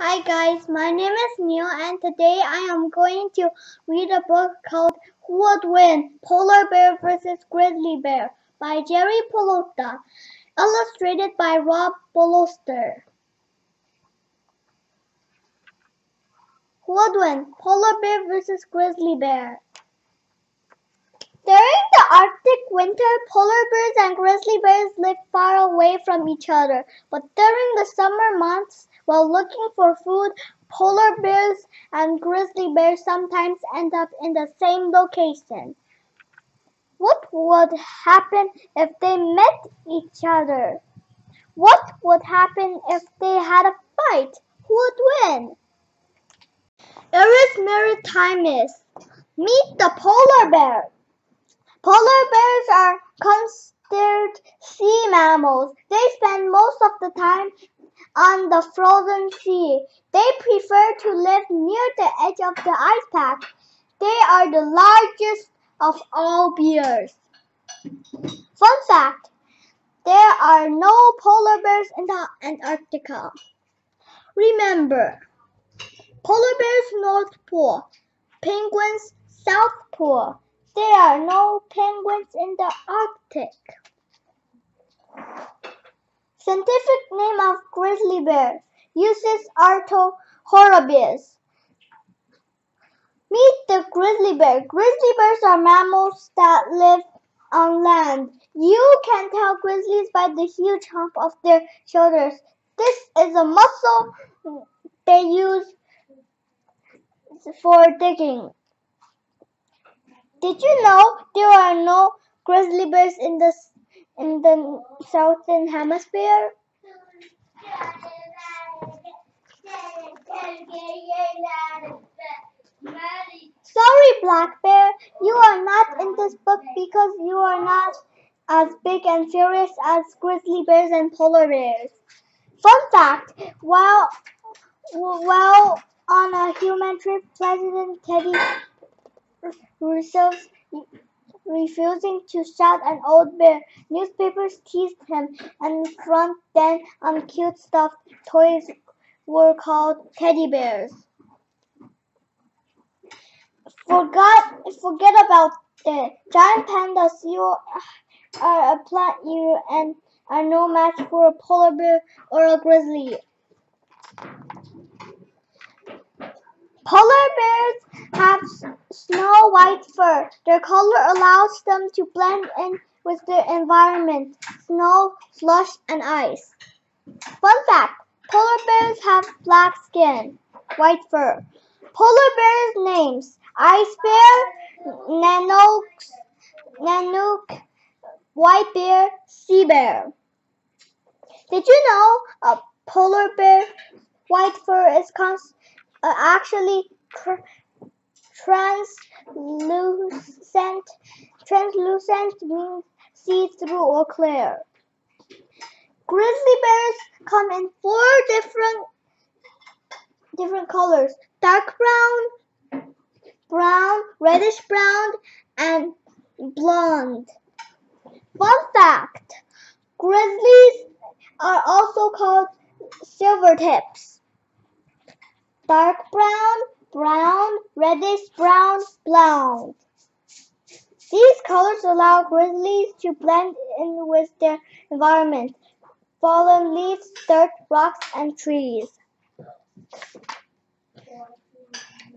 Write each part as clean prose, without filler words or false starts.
Hi guys, my name is Neil and today I am going to read a book called Who Would Win? Polar Bear vs. Grizzly Bear by Jerry Pallotta, illustrated by Bolster. Who would win? Polar Bear vs. Grizzly Bear. During the Arctic winter, polar bears and grizzly bears live far away from each other. But during the summer months, while looking for food, polar bears and grizzly bears sometimes end up in the same location. What would happen if they met each other? What would happen if they had a fight? Who would win? Eris maritimus. Meet the polar bear. Polar bears are considered sea mammals. They spend most of the time on the frozen sea. They prefer to live near the edge of the ice pack. They are the largest of all bears. Fun fact, there are no polar bears in the Antarctica. Remember, polar bears North Pole, penguins South Pole. There are no penguins in the Arctic. Scientific name of grizzly bear, Uses horribilis. Meet the grizzly bear. Grizzly bears are mammals that live on land. You can tell grizzlies by the huge hump of their shoulders. This is a muscle they use for digging. Did you know there are no grizzly bears in the southern hemisphere? Sorry, Black Bear, you are not in this book because you are not as big and furious as grizzly bears and polar bears. Fun fact, while on a human trip, President Teddy Roosevelt's refusing to shout an old bear. Newspapers teased him, and front then on cute stuffed toys were called teddy bears. Forget about it. Giant pandas, you are a plant eater and are no match for a polar bear or a grizzly. Polar bears have snow white fur. Their color allows them to blend in with their environment, snow, slush, and ice. Fun fact, polar bears have black skin, white fur. Polar bears' names, Ice Bear, Nanook, White Bear, Sea Bear. Did you know a polar bear white fur is actually translucent? Translucent means see-through or clear. Grizzly bears come in 4 different colors: dark brown, brown, reddish brown, and blonde. Fun fact, grizzlies are also called silvertips. Dark brown, brown, reddish brown, blonde. These colors allow grizzlies to blend in with their environment, fallen leaves, dirt, rocks, and trees.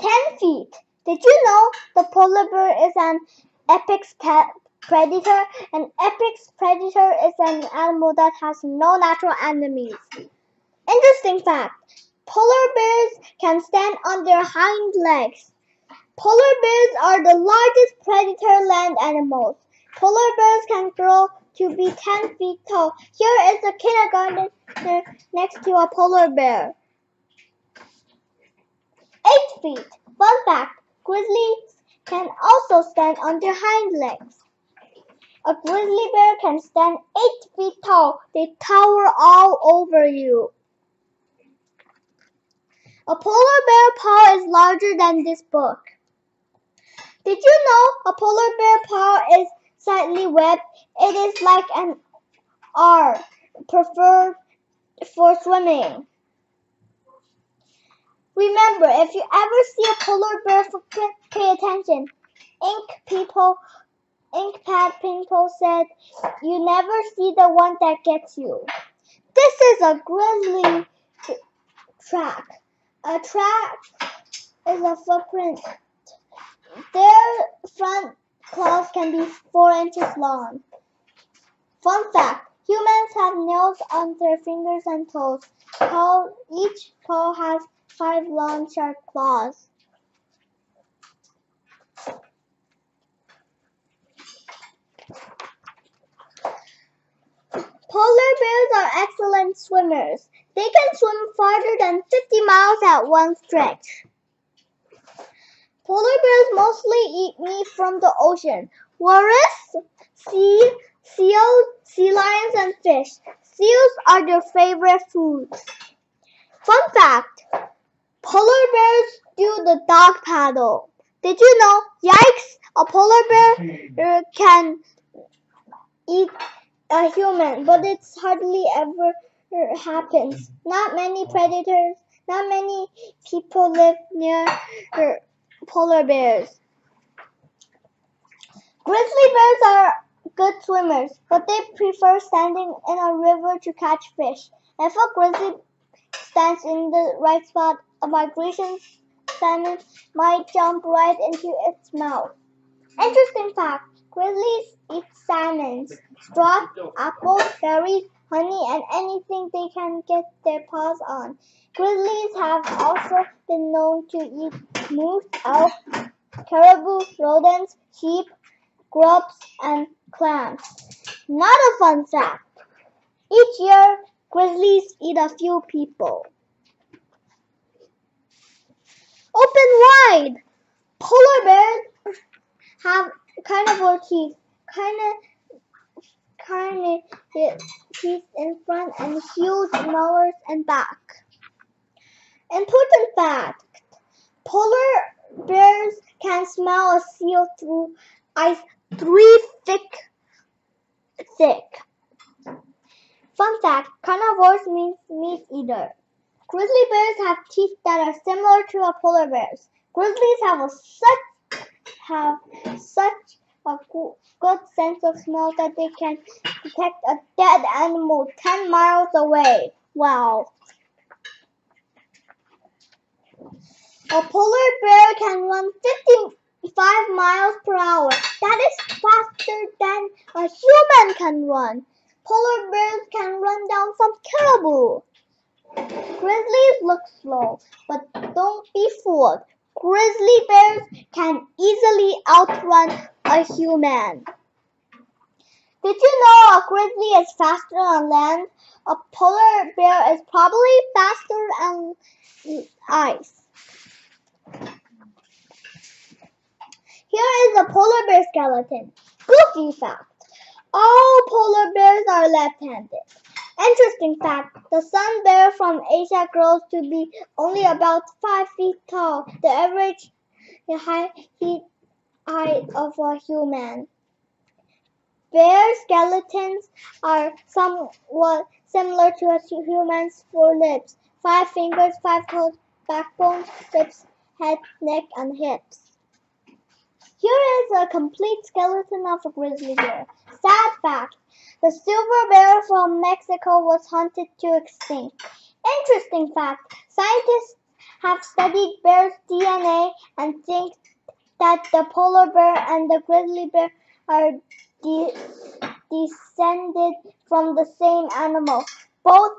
10 feet. Did you know the polar bear is an apex predator? An apex predator is an animal that has no natural enemies. Interesting fact, polar bears can stand on their hind legs. Polar bears are the largest predator land animals. Polar bears can grow to be 10 feet tall. Here is a kindergartner next to a polar bear. 8 feet. Fun fact, grizzlies can also stand on their hind legs. A grizzly bear can stand 8 feet tall. They tower all over you. A polar bear paw is larger than this book. Did you know a polar bear paw is slightly webbed? It is like an R, preferred for swimming. Remember, if you ever see a polar bear footprint, pay attention. Inkpad Pinpo said, "You never see the one that gets you." This is a grizzly track. A track is a footprint. Their front claws can be 4 inches long. Fun fact, humans have nails on their fingers and toes. Each paw has 5 long, sharp claws. Polar bears are excellent swimmers. They can swim farther than 50 miles at one stretch. Polar bears mostly eat meat from the ocean. Walrus, seals, sea lions, and fish. Seals are their favorite foods. Fun fact, polar bears do the dog paddle. Did you know? Yikes! A polar bear can eat a human, but it's hardly ever happens. Not many people live near polar bears. Grizzly bears are good swimmers, but they prefer standing in a river to catch fish. If a grizzly stands in the right spot, a migration salmon might jump right into its mouth. Interesting fact, grizzlies eat salmons, straw, apples, berries, honey, and anything they can get their paws on. Grizzlies have also been known to eat moose, elk, caribou, rodents, sheep, grubs, and clams. Not a fun fact. Each year, grizzlies eat a few people. Open wide! Polar bears have carnivore teeth, teeth in front and huge molars in back. Important fact, polar bears can smell a seal through ice 3 thick. Fun fact, carnivores means meat eater. Grizzly bears have teeth that are similar to a polar bear's. Grizzlies have such a good sense of smell that they can detect a dead animal 10 miles away. Wow. A polar bear can run 55 miles per hour. That is faster than a human can run. Polar bears can run down some caribou. Grizzlies look slow, but don't be fooled. Grizzly bears can easily outrun a human. Did you know a grizzly is faster on land? A polar bear is probably faster on ice. Here is a polar bear skeleton. Goofy fact. All polar bears are left-handed. Interesting fact, the sun bear from Asia grows to be only about 5 feet tall, the average height of a human. Bear skeletons are somewhat similar to a human's 4 limbs, 5 fingers, 5 toes, backbone, ribs, head, neck, and hips. Here is a complete skeleton of a grizzly bear. Sad fact, the silver bear from Mexico was hunted to extinct. Interesting fact, scientists have studied bears' DNA and think that the polar bear and the grizzly bear are descended from the same animal. Both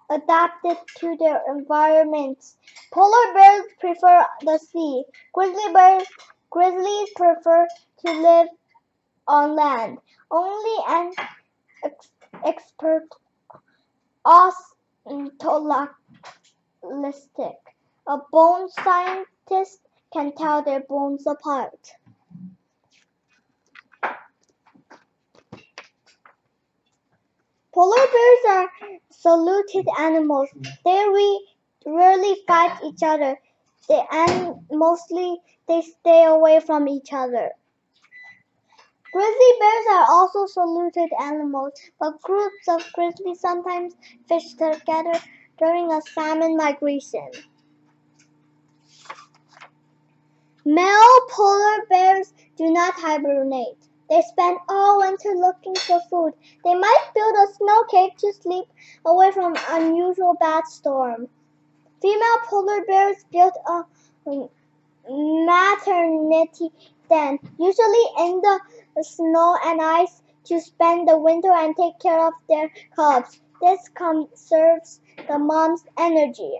adapted to their environments. Polar bears prefer the sea. Grizzlies prefer to live on land. Only an expert ontologist, a bone scientist, can tell their bones apart. Polar bears are saluted animals. They rarely fight each other, and mostly they stay away from each other. Grizzly bears are also saluted animals, but groups of grizzlies sometimes fish together during a salmon migration. Male polar bears do not hibernate. They spend all winter looking for food. They might build a snow cave to sleep away from unusual bad storm. Female polar bears build a maternity den, usually in the snow and ice, to spend the winter and take care of their cubs. This conserves the mom's energy.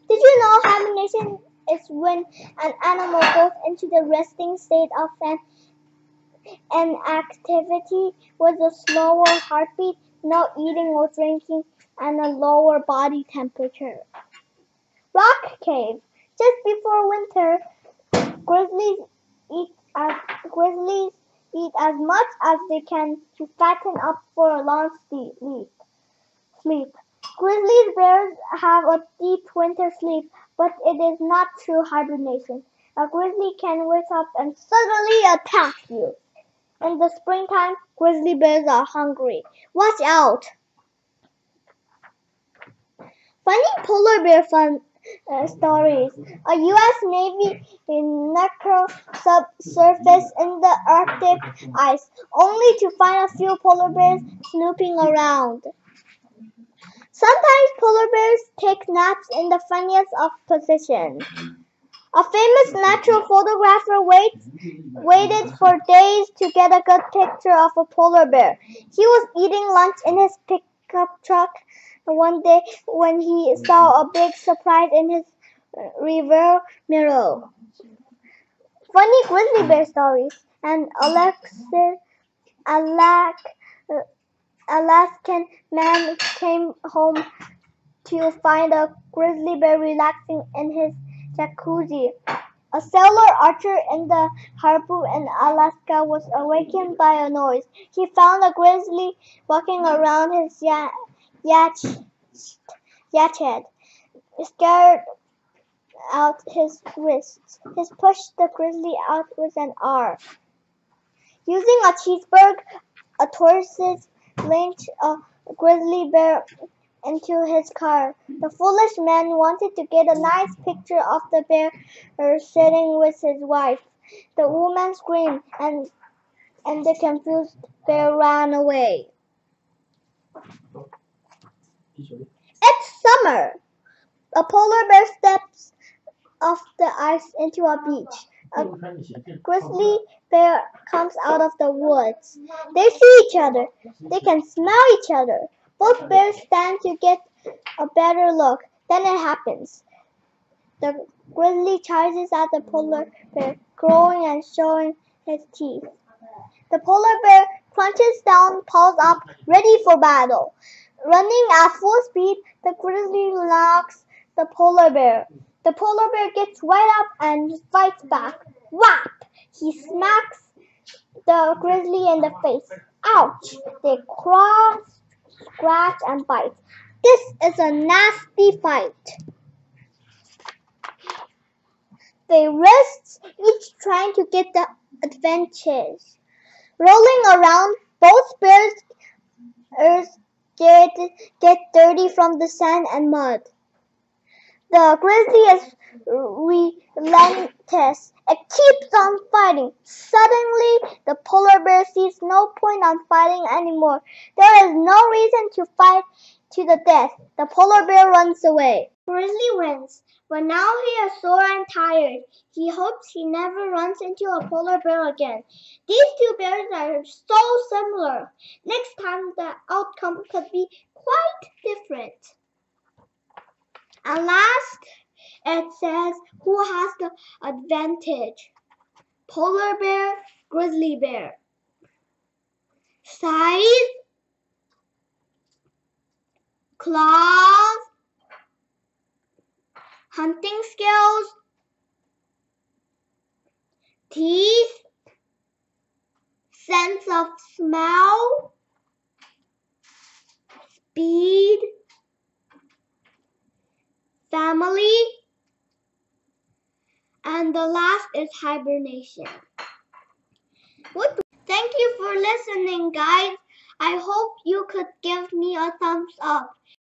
Did you know hibernation is when an animal goes into the resting state of an activity with a slower heartbeat, no eating or drinking, and a lower body temperature? Rock cave. Just before winter, grizzlies eat as much as they can to fatten up for a long sleep. Grizzly bears have a deep winter sleep, but it is not true hibernation. A grizzly can wake up and suddenly attack you. In the springtime, grizzly bears are hungry. Watch out! Funny polar bear stories. A U.S. Navy necro subsurfaced in the Arctic ice, only to find a few polar bears snooping around. Sometimes polar bears take naps in the funniest of positions. A famous natural photographer waited for days to get a good picture of a polar bear. He was eating lunch in his pickup truck one day when he saw a big surprise in his rear mirror. Funny grizzly bear stories. An Alaskan man came home to find a grizzly bear relaxing in his jacuzzi. A sailor archer in the harbor in Alaska was awakened by a noise. He found a grizzly walking around his yachet, scared out his wrists. He pushed the grizzly out with an R. Using a cheeseburger, a tortoise linked a grizzly bear into his car. The foolish man wanted to get a nice picture of the bear sitting with his wife. The woman screamed, and the confused bear ran away. It's summer. A polar bear steps off the ice into a beach. A grizzly bear comes out of the woods. They see each other. They can smell each other. Both bears stand to get a better look. Then it happens. The grizzly charges at the polar bear, growling and showing his teeth. The polar bear crunches down, paws up, ready for battle. Running at full speed, the grizzly knocks the polar bear. The polar bear gets right up and fights back. Whap! He smacks the grizzly in the face. Ouch! They claw, scratch, and bite. This is a nasty fight. They wrist, each trying to get the advantage. Rolling around, both bears get dirty from the sand and mud. The grizzly is relentless. It keeps on fighting. Suddenly, the polar bear sees no point on fighting anymore. There is no reason to fight to the death. The polar bear runs away. Grizzly wins, but now he is sore and tired. He hopes he never runs into a polar bear again. These two bears are so similar. Next time, the outcome could be quite different. And last, it says who has the advantage. Polar bear, grizzly bear. Size, claws, hunting skills, teeth, sense of smell, speed, family, and the last is hibernation. Thank you for listening, guys. I hope you could give me a thumbs up.